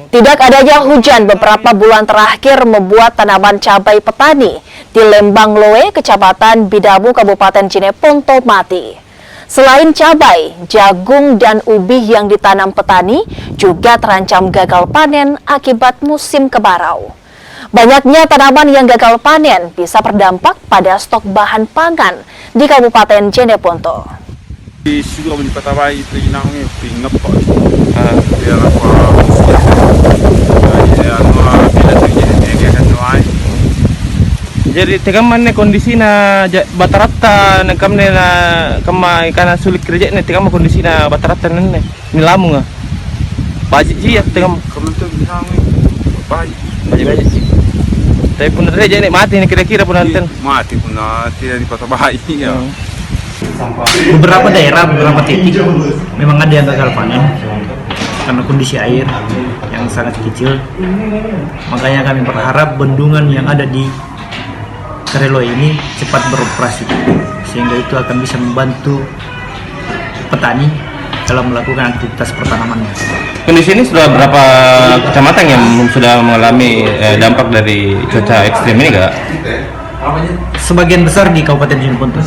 Tidak adanya hujan beberapa bulan terakhir membuat tanaman cabai petani di Lembang Loe, Kecamatan Bidabu, Kabupaten Cileponto mati. Selain cabai, jagung dan ubi yang ditanam petani juga terancam gagal panen akibat musim kemarau. Banyaknya tanaman yang gagal panen bisa berdampak pada stok bahan pangan di Kabupaten Cileponto. Jadi tegaman kondisi na batarata na kamne na kama ikana sulit kerja ne tegam kondisi na batarata ne ni lamu nga baji ji ya tegam kamu tu bilang baji ji tapi pun kerja ne mati ne kira-kira pun nanti mati pun tidak di kota bayi ya. Beberapa daerah, beberapa titik memang ada yang gagal panen karena kondisi air yang sangat kecil. Makanya kami berharap bendungan yang ada di Karelo ini cepat beroperasi sehingga itu akan bisa membantu petani dalam melakukan aktivitas pertanamannya. Kondisi ini sudah berapa kecamatan yang sudah mengalami dampak dari cuaca ekstrim ini, Kak? Sebagian besar di Kabupaten Cileponto.